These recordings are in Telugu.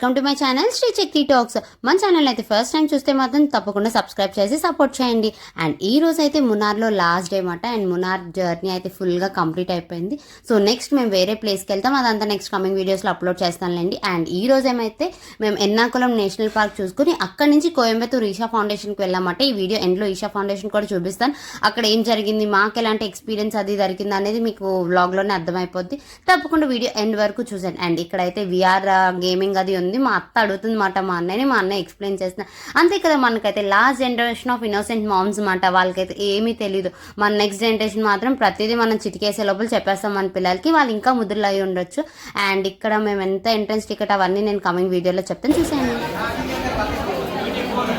Welcome to my channel Sri Chakri talks. మన ఛానల్ అయితే ఫస్ట్ టైం చూస్తే మాత్రం తప్పకుండా సబ్స్క్రైబ్ చేసి సపోర్ట్ చేయండి. అండ్ ఈ రోజు అయితే మున్నార్లో లాస్ట్ డే మాట. అండ్ మున్నార్ జర్నీ అయితే ఫుల్గా కంప్లీట్ అయిపోయింది. సో నెక్స్ట్ మేము వేరే ప్లేస్కి వెళ్తాం, అదంతా నెక్స్ట్ కమింగ్ వీడియోస్లో అప్లోడ్ చేస్తానులేండి. అండ్ ఈ రోజు ఏమైతే మేము ఎర్నాకుళం నేషనల్ పార్క్ చూసుకుని అక్కడి నుంచి కోయంబత్తూర్ ఈషా ఫౌండేషన్కి వెళ్ళామంట. ఈ వీడియో ఎండ్లో ఈషా ఫౌండేషన్ కూడా చూపిస్తాను. అక్కడ ఏం జరిగింది, మాకు ఎలాంటి ఎక్స్పీరియన్స్ అది జరిగింది అనేది మీకు వ్లాగ్లోనే అర్థమైపోద్ది. తప్పకుండా వీడియో ఎండ్ వరకు చూసాను. అండ్ ఇక్కడైతే విఆర్ గేమింగ్ అది ఉంది. మా అత్త అడుగుతుంది మాట మా అన్నయ్యని, మా అన్నయ్య ఎక్స్ప్లెయిన్ చేస్తున్నా. అంతే కదా, మనకైతే last generation of innocent moms మాట. వాళ్ళకైతే ఏమీ తెలీదు. మన నెక్స్ట్ జనరేషన్ మాత్రం ప్రతిదీ మనం చిటికేసే లోపల చెప్పేస్తాం మన పిల్లలకి. వాళ్ళు ఇంకా ముద్రలు అయి ఉండొచ్చు. అండ్ ఇక్కడ మేము ఎంత ఎంట్రన్స్ టికెట్ అవన్నీ నేను కమింగ్ వీడియోలో చెప్తాను, చూసాను.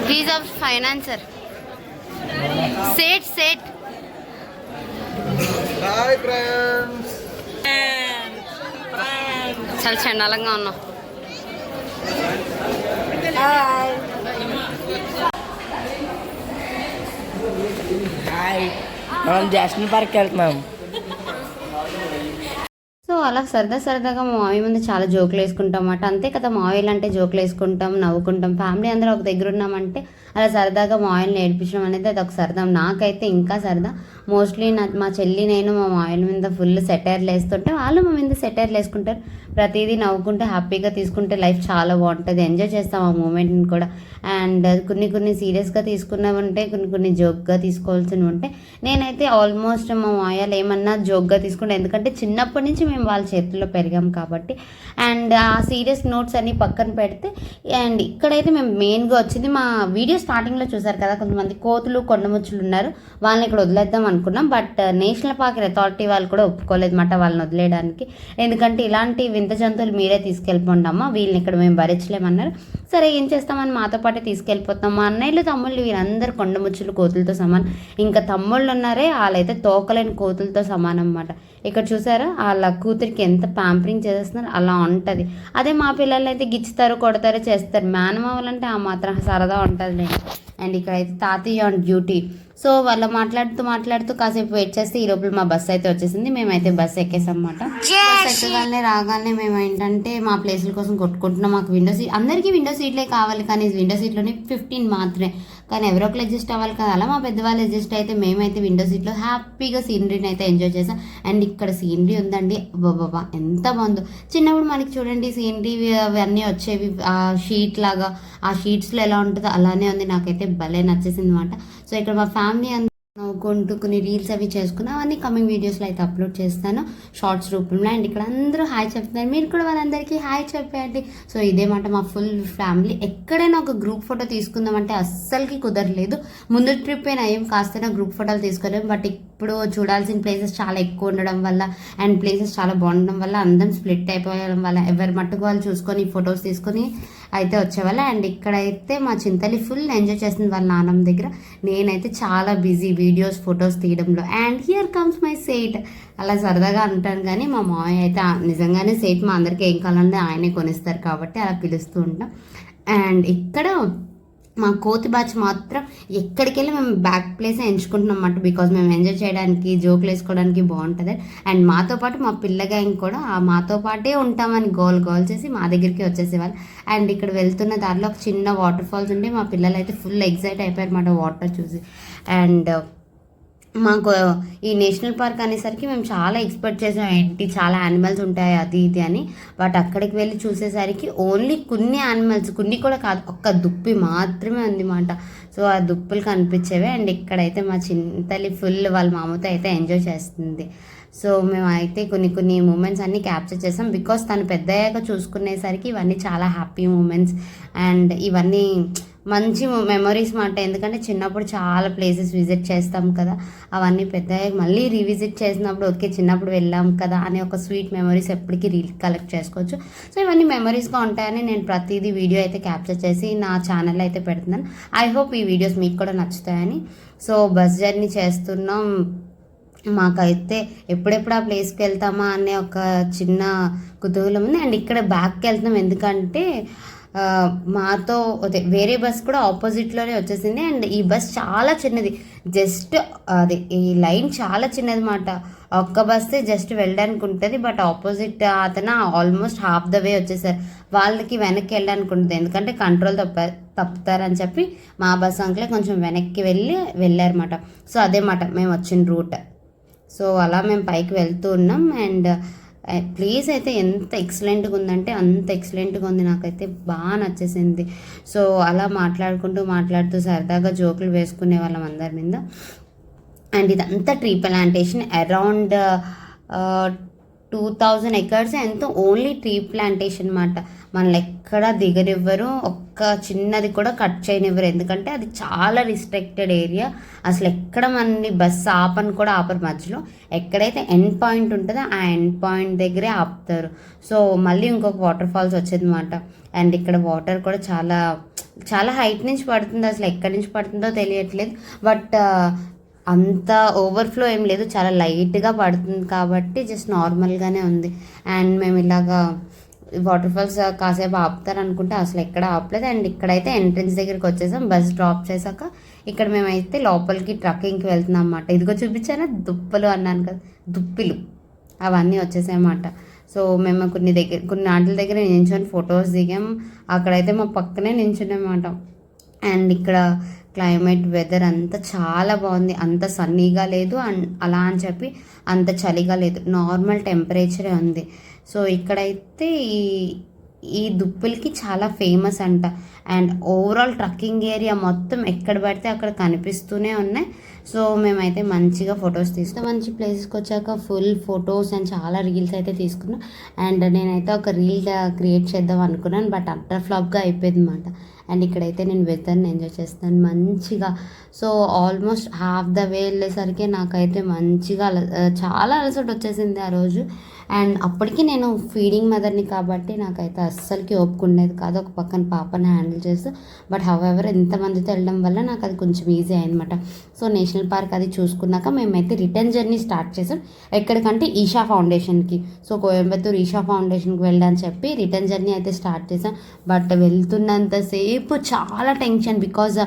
ప్లీజ్ ఆఫ్ ఫైనాన్సర్ సేట్ సేట్ చాలా చండాలంగా ఉన్నాం. మనం నేషనల్ పార్క్ వెళ్తున్నాం. సో అలా సరదాగా మా మామయ్య ముందు చాలా జోకులు వేసుకుంటాం అన్నమాట. అంతే కదా, మామయ్యలు అంటే జోకులు వేసుకుంటాం, నవ్వుకుంటాం. ఫ్యామిలీ అందరూ ఒక దగ్గర ఉన్నామంటే అలా సరదాగా మామయ్యలు నేర్పించడం అనేది అది ఒక సరదా. నాకైతే ఇంకా సరదా. మోస్ట్లీ మా చెల్లి నేను మా మామయ్యల మీద ఫుల్ సెటైర్లు వేస్తుంటే వాళ్ళు మా మీద సెటైర్లు వేసుకుంటారు. ప్రతిదీ నవ్వుకుంటే హ్యాపీగా తీసుకుంటే లైఫ్ చాలా బాగుంటుంది. ఎంజాయ్ చేస్తాం ఆ మూమెంట్ని కూడా. అండ్ కొన్ని సీరియస్గా తీసుకున్నవి ఉంటాయి, కొన్ని జోక్గా తీసుకోవాల్సినవి ఉంటాయి. నేనైతే ఆల్మోస్ట్ మా మామయ్యలు ఏమన్నా జోక్గా తీసుకుంటాను, ఎందుకంటే చిన్నప్పటి నుంచి మేము వాళ్ళ చేతుల్లో పెరిగాం కాబట్టి. అండ్ ఆ సీరియస్ నోట్స్ అన్నీ పక్కన పెడితే, అండ్ ఇక్కడైతే మేము మెయిన్గా వచ్చింది, మా వీడియో స్టార్టింగ్లో చూసారు కదా, కొంతమంది కోతులు కొండముచ్చులు ఉన్నారు. వాళ్ళని ఇక్కడ వదిలేద్దాం అనుకున్నాం. బట్ నేషనల్ పార్క్ అథారిటీ వాళ్ళు కూడా ఒప్పుకోలేదు మాట వాళ్ళని వదిలేయడానికి. ఎందుకంటే ఇలాంటి వింత జంతువులు మీరే తీసుకెళ్ళిపోండి అమ్మ, వీళ్ళని ఇక్కడ మేము భరించలేమన్నారు. సరే ఏం చేస్తామని మాతో పాటే తీసుకెళ్ళిపోతాం. మా అన్నయ్యలు తమ్ముళ్ళు వీరందరూ కొండముచ్చులు కోతులతో సమానం. ఇంకా తమ్ముళ్ళు ఉన్నారే, వాళ్ళైతే తోకలేని కోతులతో సమానం అన్నమాట. ఇక్కడ చూసారా వాళ్ళ కూతురికి ఎంత ప్యాంపరింగ్ చేసేస్తున్నారు, అలా ఉంటుంది. అదే మా పిల్లలు అయితే గిచ్చుతారు, కొడతారు, చేస్తారు. మేనమావాలంటే ఆ మాత్రం సరదా ఉంటుంది. అండ్ ఇక్కడైతే తాతయ్య ఆన్ డ్యూటీ. సో వాళ్ళు మాట్లాడుతూ కాసేపు వెయిట్ చేస్తే ఈ లోపల మా బస్సు అయితే వచ్చేసింది. మేమైతే బస్సు ఎక్కేసాం అన్నమాట. బస్సు రాగానే మేము ఏంటంటే మా ప్లేసుల కోసం కొట్టుకుంటున్నాం. మాకు విండో సీట్, అందరికీ విండో సీట్లే కావాలి, కానీ విండో సీట్లోనే 15 మాత్రమే. కానీ ఎవరో ఒకరు అడ్జస్ట్ అవ్వాలి కదా, అలా మా పెద్దవాళ్ళు అడ్జస్ట్ అయితే మేమైతే విండో సీట్లో హ్యాపీగా సీనరీని అయితే ఎంజాయ్ చేసాం. అండ్ ఇక్కడ సీనరీ ఉందండి, బాబా ఎంత బాగుందో. చిన్నప్పుడు మనకి చూడండి సీనరీ అవన్నీ వచ్చేవి ఆ షీట్ లాగా, ఆ షీట్స్లో ఎలా ఉంటుందో అలానే ఉంది. నాకైతే భలే నచ్చేసింది అనమాట. సో ఇక్కడ మా ఫ్యామిలీ నవ్వుకుంటూ కొన్ని రీల్స్ అవి చేసుకున్నాం. అవన్నీ కమింగ్ వీడియోస్లో అయితే అప్లోడ్ చేస్తాను షార్ట్స్ రూపంలో. అండ్ ఇక్కడ అందరూ హాయ్ చెప్తున్నారు, మీరు కూడా వాళ్ళందరికీ హాయ్ చెప్పండి. సో ఇదే మాట మా ఫుల్ ఫ్యామిలీ. ఎక్కడైనా ఒక గ్రూప్ ఫోటో తీసుకుందామంటే అస్సలకి కుదరలేదు. ముందు ట్రిప్ నయం కాస్తైనా గ్రూప్ ఫోటోలు తీసుకోలేము. బట్ ఇప్పుడు చూడాల్సిన ప్లేసెస్ చాలా ఎక్కువ ఉండడం వల్ల అండ్ ప్లేసెస్ చాలా బాగుండడం వల్ల అందరం స్ప్లిట్ అయిపోయడం వల్ల ఎవరి మట్టుకు వాళ్ళు చూసుకొని ఫొటోస్ తీసుకొని అయితే వచ్చేవాళ్ళ. అండ్ ఇక్కడైతే మా చింతలి ఫుల్ ఎంజాయ్ చేస్తుంది వాళ్ళ నాన్నమ్మ దగ్గర. నేనైతే చాలా బిజీ వీడియోస్ ఫొటోస్ తీయడంలో. And here comes my set అలా సరదాగా అంటాను. కానీ మా మామయ్య అయితే నిజంగానే సేట్ మా అందరికీ ఏం కావాలంటే ఆయనే కొనిస్తారు కాబట్టి అలా పిలుస్తూ ఉంటాం. అండ్ ఇక్కడ మా కోతి బ్యాచ్ మాత్రం ఎక్కడికి వెళ్ళి మేము బ్యాక్ ప్లేసే ఎంచుకుంటున్నాం అన్నమాట. బికాజ్ మేము ఎంజాయ్ చేయడానికి జోకులు వేసుకోవడానికి బాగుంటుంది. అండ్ మాతో పాటు మా పిల్ల గ్యాంగ్ కూడా మాతో పాటే ఉంటామని గోల్ చేసి మా దగ్గరికి వచ్చేసేవాళ్ళు. అండ్ ఇక్కడ వెళ్తున్న దారిలో ఒక చిన్న వాటర్ ఫాల్స్ ఉంటే మా పిల్లలు అయితే ఫుల్ ఎక్సైట్ అయిపోయారు అన్నమాట వాటర్ చూసి. అండ్ మాకు ఈ నేషనల్ పార్క్ అనేసరికి మేము చాలా ఎక్స్పెక్ట్ చేసాం, ఏంటి చాలా యానిమల్స్ ఉంటాయి అది ఇది అని. బట్ అక్కడికి వెళ్ళి చూసేసరికి ఓన్లీ కొన్ని యానిమల్స్, కొన్ని కూడా కాదు, ఒక్క దుప్పి మాత్రమే ఉందన్నమాట. సో ఆ దుప్పులు కనిపించేవి. అండ్ ఇక్కడైతే మా చింతలి ఫుల్ వాళ్ళ మామతో అయితే ఎంజాయ్ చేస్తుంది. సో మేము అయితే కొన్ని మూమెంట్స్ అన్నీ క్యాప్చర్ చేసాం. బికాస్ తను పెద్ద అయ్యాక చూసుకునేసరికి ఇవన్నీ చాలా హ్యాపీ మూమెంట్స్ అండ్ ఇవన్నీ మంచి మెమరీస్ మాట. ఎందుకంటే చిన్నప్పుడు చాలా ప్లేసెస్ విజిట్ చేస్తాం కదా, అవన్నీ పెద్ద మళ్ళీ రీవిజిట్ చేసినప్పుడు ఓకే చిన్నప్పుడు వెళ్ళాం కదా అనే ఒక స్వీట్ మెమరీస్ ఎప్పటికీ కలెక్ట్ చేసుకోవచ్చు. సో ఇవన్నీ మెమరీస్గా ఉంటాయని నేను ప్రతిదీ వీడియో అయితే క్యాప్చర్ చేసి నా ఛానల్లో అయితే పెడుతున్నాను. ఐ హోప్ ఈ వీడియోస్ మీకు కూడా నచ్చుతాయని. సో బస్ జర్నీ చేస్తున్నాం. మాకైతే ఎప్పుడెప్పుడు ఆ ప్లేస్కి వెళ్తామా అనే ఒక చిన్న కుతూహలం ఉంది. అండ్ ఇక్కడ బ్యాక్కి వెళ్తున్నాం ఎందుకంటే మాతో వేరే బస్ కూడా ఆపోజిట్లోనే వచ్చేసింది. అండ్ ఈ బస్ చాలా చిన్నది, జస్ట్ అది ఈ లైన్ చాలా చిన్నది మాట, ఒక్క బస్సే జస్ట్ వెళ్ళడానికి ఉంటుంది. బట్ ఆపోజిట్ అతను ఆల్మోస్ట్ హాఫ్ ద వే వచ్చేసారు. వాళ్ళకి వెనక్కి వెళ్ళడానికి ఉంటుంది, ఎందుకంటే కంట్రోల్ తప్పుతారని చెప్పి మా బస్ అంకులే కొంచెం వెనక్కి వెళ్ళారన్నమాట. సో అదే మాట మేము వచ్చిన రూట్. సో అలా మేము పైకి వెళ్తూ ఉన్నాం. అండ్ ప్లేస్ అయితే ఎంత ఎక్సలెంట్గా ఉందంటే అంత ఎక్సలెంట్గా ఉంది, నాకైతే బాగా నచ్చేసింది. సో అలా మాట్లాడుతూ సరదాగా జోకులు వేసుకునే వాళ్ళం అందరి మీద. అండ్ ఇదంతా ట్రీ ప్లాంటేషన్ అరౌండ్ 2000 ఎకర్స్ ఎంతో ఓన్లీ ట్రీ ప్లాంటేషన్ అనమాట. మనల్ని ఎక్కడ దిగనివ్వరు, ఒక్క చిన్నది కూడా కట్ చేయనివ్వరు, ఎందుకంటే అది చాలా రిస్ట్రిక్టెడ్ ఏరియా. అసలు ఎక్కడ మనని బస్సు ఆపని కూడా ఆపరు. మధ్యలో ఎక్కడైతే ఎండ్ పాయింట్ ఉంటుందో ఆ ఎండ్ పాయింట్ దగ్గరే ఆపుతారు. సో మళ్ళీ ఇంకొక వాటర్ ఫాల్స్ వచ్చేది అనమాట. అండ్ ఇక్కడ వాటర్ కూడా చాలా చాలా హైట్ నుంచి పడుతుంది, అసలు ఎక్కడి నుంచి పడుతుందో తెలియట్లేదు. బట్ అంత ఓవర్ఫ్లో ఏం లేదు, చాలా లైట్గా పడుతుంది కాబట్టి జస్ట్ నార్మల్గానే ఉంది. అండ్ మేము ఇలాగా వాటర్ ఫాల్స్ కాసేపు ఆపుతారు అనుకుంటే అసలు ఎక్కడ ఆపలేదు. అండ్ ఇక్కడైతే ఎంట్రన్స్ దగ్గరికి వచ్చేసాం. బస్ డ్రాప్ చేశాక ఇక్కడ మేమైతే లోపలికి ట్రక్కింగ్కి వెళ్తున్నాం అన్నమాట. ఇదిగో చూపించాను దుప్పలు అన్నాను కదా, దుప్పిలు అవన్నీ వచ్చేసాయన్నమాట. సో మేము కొన్ని ఆటల దగ్గర నించొని ఫొటోస్ దిగాం. అక్కడైతే మా పక్కనే నించున్నామన్నమాట. అండ్ ఇక్కడ క్లైమేట్ వెదర్ అంతా చాలా బాగుంది, అంత సన్నీగా లేదు అండ్ అలా అని చెప్పి అంత చలిగా లేదు, నార్మల్ టెంపరేచరే ఉంది. సో ఇక్కడైతే ఈ దుప్పులకి చాలా ఫేమస్ అంట. అండ్ ఓవరాల్ ట్రక్కింగ్ ఏరియా మొత్తం ఎక్కడ పడితే అక్కడ కనిపిస్తూనే ఉన్నాయి. సో మేమైతే మంచిగా ఫొటోస్ తీసుకున్నాం. మంచి ప్లేసెస్కి వచ్చాక ఫుల్ ఫొటోస్ అండ్ చాలా రీల్స్ అయితే తీసుకున్నాం. అండ్ నేనైతే ఒక రీల్ క్రియేట్ చేద్దాం అనుకున్నాను, బట్ అట్టర్ ఫ్లాప్గా అయిపోయింది అనమాట. అండ్ ఇక్కడైతే నేను వెదర్ని ఎంజాయ్ చేస్తాను మంచిగా. So almost half the way వెళ్ళేసరికి నాకైతే మంచిగా చాలా అలసట వచ్చేసింది ఆ రోజు. అండ్ అప్పటికి నేను ఫీడింగ్ మదర్ని కాబట్టి నాకైతే అస్సలకి ఓపుకుండేది కాదు ఒక పక్కన పాపని హ్యాండిల్ చేస్తూ. బట్ హౌఎవర్ ఎంతమందితో వెళ్ళడం వల్ల నాకు అది కొంచెం ఈజీ అయిందన్నమాట. సో నేషనల్ పార్క్ అది చూసుకున్నాక మేమైతే రిటర్న్ జర్నీ స్టార్ట్ చేసాం. ఎక్కడికంటే ఈషా ఫౌండేషన్కి. సో కోయంబత్తూర్ ఈషా ఫౌండేషన్కి వెళ్ళని చెప్పి రిటర్న్ జర్నీ అయితే స్టార్ట్ చేసాం. బట్ వెళ్తున్నంతసేపు చాలా టెన్షన్, బికాజ్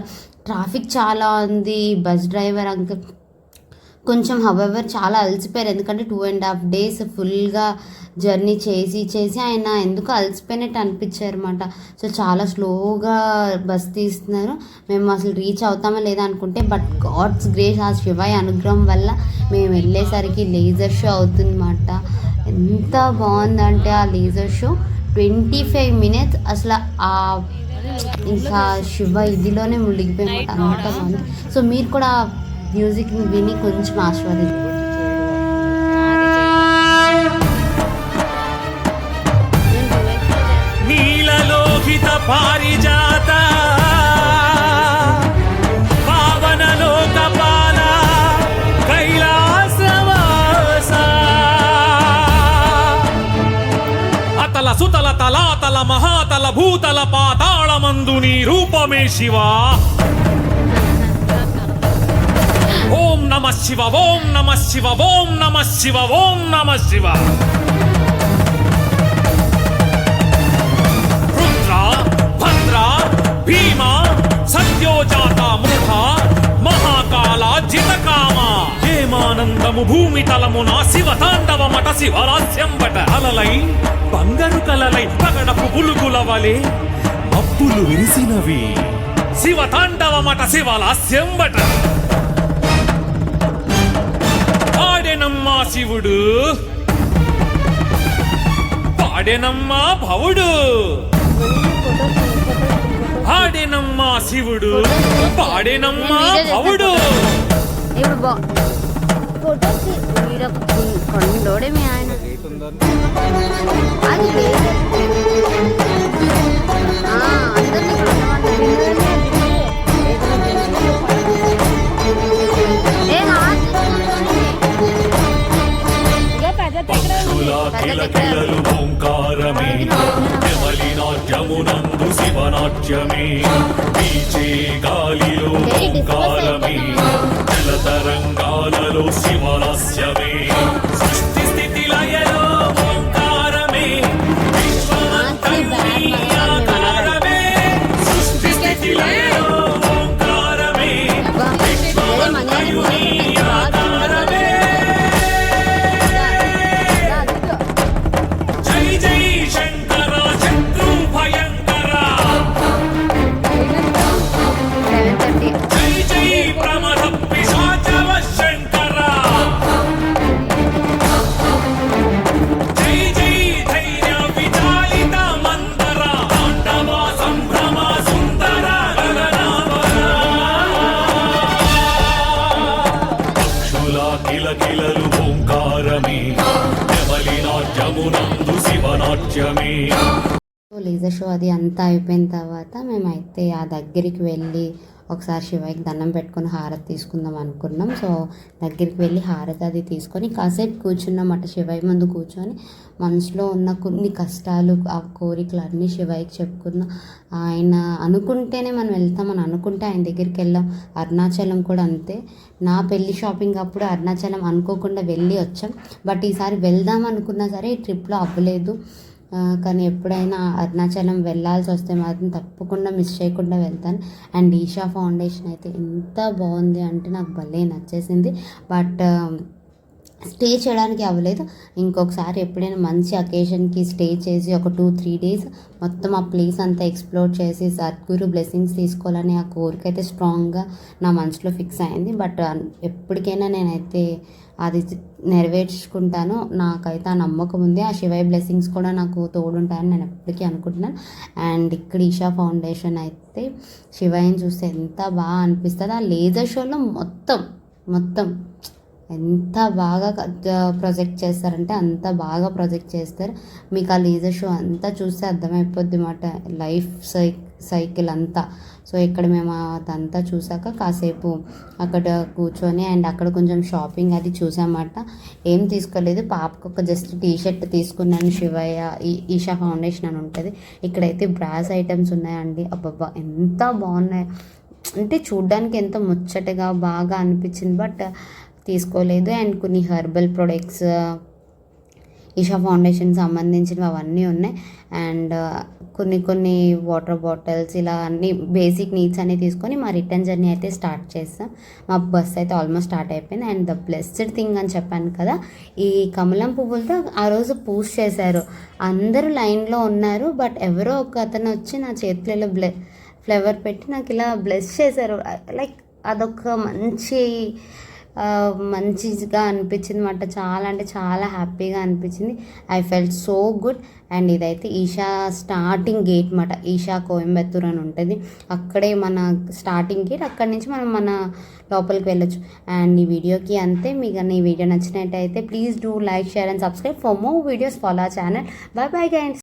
ట్రాఫిక్ చాలా ఉంది. బస్ డ్రైవర్ అంకుల్ కొంచెం హౌఎవర్ చాలా అలసిపోయారు, ఎందుకంటే 2.5 days ఫుల్గా జర్నీ చేసి ఆయన ఎందుకు అలసిపోయినట్టు అనిపించారు అనమాట. సో చాలా స్లోగా బస్ తీస్తున్నారు. మేము అసలు రీచ్ అవుతామా లేదా అనుకుంటే, బట్ గాడ్స్ గ్రేస్, ఆ శివయ్య అనుగ్రహం వల్ల మేము వెళ్ళేసరికి లేజర్ షో అవుతుందన్నమాట. ఎంత బాగుందంటే ఆ లేజర్ షో 25 minutes అసలు ఆ ఇంకా శివ ఇదిలోనే మునిగిపోయినమాట, అంత బాగుంది. సో మీరు కూడా మ్యూజిక్ని విని కొంచెం ఆస్వాదించండి. నీలలోహిత పారిజాత పావన లోకపాల కైలాసవాస అతల సుతల తలాతల మహాతల భూతల పాతాళమందు నీ రూపమే శివా. ఓం నమ శివ ఓం నమ శివ ఓం నమ శివ ఓం నమ శివ. రుద్ర భద్ర భీమ సత్యోజాత మృధ మహాకాల జితకామ ఏమానందము భూమి తలమున శివ తాండవమట శివరాస్యం బట. అలలై బంగారు కలలై పగడపు పులుగుల వలె మబ్బులు విరిసినవి శివ తాండవమట శివలాస్యం బట. పాడెనమ్మా శివుడు పాడెనమ్మా భవుడు, పాడెనమ్మా శివుడు పాడెనమ్మా భవుడు. ఇప్పుడు ఫోటోస్ కొండోడే మీ ఆయన అది కిలకిలలు ఓంకారమే యమలినాట్యమునందు శివనాట్యమే వీచే గాలిలో ఓంకారమే జలతరంగాలలో శివలాస్యమే సృష్టి స్థితి లయలో ఓంకారమే విశ్వమంతరమే సృష్టి స్థితి లయలో ఓంకారమే విశ్వమంతరమే యమునందు శివనాట్యమే సో లేజర్ షో అది అంతా అయిపోయిన తర్వాత మేమైతే ఆ దగ్గరికి వెళ్ళి ఒకసారి శివయ్యకి దండం పెట్టుకొని హారతి తీసుకుందాం అనుకున్నాం. సో దగ్గరికి వెళ్ళి హారతి అది తీసుకొని కాసేపు కూర్చున్నామట. శివయ్య ముందు కూర్చొని మనసులో ఉన్న కొన్ని కష్టాలు ఆ కోరికలు అన్నీ శివయ్యకి చెప్పుకున్నాం. ఆయన అనుకుంటేనే మనం వెళ్తామని అనుకుంటే ఆయన దగ్గరికి వెళ్ళాం. అరుణాచలం కూడా అంతే. నా పెళ్లి షాపింగ్ అప్పుడు అరుణాచలం అనుకోకుండా వెళ్ళి వచ్చాం. బట్ ఈసారి వెళ్దాం అనుకున్నా సరే ఈ ట్రిప్లో అవ్వలేదు. కానీ ఎప్పుడైనా అరుణాచలం వెళ్ళాల్సి వస్తే మాత్రం తప్పకుండా మిస్ చేయకుండా వెళ్తాను. అండ్ ఈషా ఫౌండేషన్ అయితే ఎంత బాగుంది అంటే నాకు భలే నచ్చేసింది. బట్ స్టే చేయడానికి అవ్వలేదు. ఇంకొకసారి ఎప్పుడైనా మంచి అకేషన్కి స్టే చేసి ఒక 2-3 days మొత్తం ఆ ప్లేస్ అంతా ఎక్స్ప్లోర్ చేసి సద్గురు బ్లెస్సింగ్స్ తీసుకోవాలని ఆ కోరిక అయితే స్ట్రాంగ్గా నా మనసులో ఫిక్స్ అయింది. బట్ ఎప్పటికైనా నేనైతే అది నెరవేర్చుకుంటాను. నాకైతే ఆ నమ్మకం ఉంది. ఆ శివయ్య బ్లెస్సింగ్స్ కూడా నాకు తోడుంటాయని నేను ఎప్పటికీ అనుకుంటున్నాను. అండ్ ఇక్కడ ఈషా ఫౌండేషన్ అయితే శివయ్యని చూస్తే ఎంత బాగా అనిపిస్తుంది. ఆ లేజర్ షోలో మొత్తం ఎంత బాగా ప్రొజెక్ట్ చేస్తారంటే అంత బాగా ప్రొజెక్ట్ చేస్తారు. మీకు ఆ లేజర్ షో అంతా చూస్తే అర్థమైపోద్ది మాట లైఫ్ సైకిల్ అంతా. సో ఇక్కడ మేము అదంతా చూసాక కాసేపు అక్కడ కూర్చొని అండ్ అక్కడ కొంచెం షాపింగ్ అది చూసామాట. ఏం తీసుకోలేదు, పాపకు ఒక జస్ట్ టీషర్ట్ తీసుకున్నాను. శివయ్య ఈషా ఫౌండేషన్ అని ఉంటుంది. ఇక్కడైతే బ్రాస్ ఐటమ్స్ ఉన్నాయండి. అబ్బబ్బా ఎంత బాగున్నాయి అంటే చూడ్డానికి ఎంత ముచ్చటగా బాగా అనిపించింది. బట్ తీసుకోలేదు. అండ్ కొన్ని హెర్బల్ ప్రొడక్ట్స్ ఈషా ఫౌండేషన్ సంబంధించినవి అవన్నీ ఉన్నాయి. అండ్ కొన్ని వాటర్ బాటిల్స్ ఇలా అన్ని బేసిక్ నీడ్స్ అన్నీ తీసుకొని మా రిటర్న్ జర్నీ అయితే స్టార్ట్ చేస్తాం. మా బస్ అయితే ఆల్మోస్ట్ స్టార్ట్ అయిపోయింది. అండ్ ద బ్లెస్డ్ థింగ్ అని చెప్పాను కదా, ఈ కమలం పువ్వులతో ఆ రోజు పూజ చేశారు. అందరూ లైన్లో ఉన్నారు. బట్ ఎవరో ఒక అతను వచ్చి నా చేతులలో ఫ్లేవర్ పెట్టి నాకు ఇలా బ్లెస్ చేశారు. లైక్ అదొక మంచిగా అనిపించింది అన్నమాట. చాలా అంటే చాలా హ్యాపీగా అనిపించింది. I felt so good. And ఇదైతే ఈషా స్టార్టింగ్ గేట్ అన్నమాట. ఈషా కోయంబత్తూర్ అని ఉంటుంది. అక్కడే మన స్టార్టింగ్ గేట్. అక్కడి నుంచి మనం మన లోపలికి వెళ్ళొచ్చు. అండ్ ఈ వీడియోకి అంతే. మీకు ఈ వీడియో నచ్చినట్టయితే please do like, share and subscribe for more videos. Follow channel. By bye guys.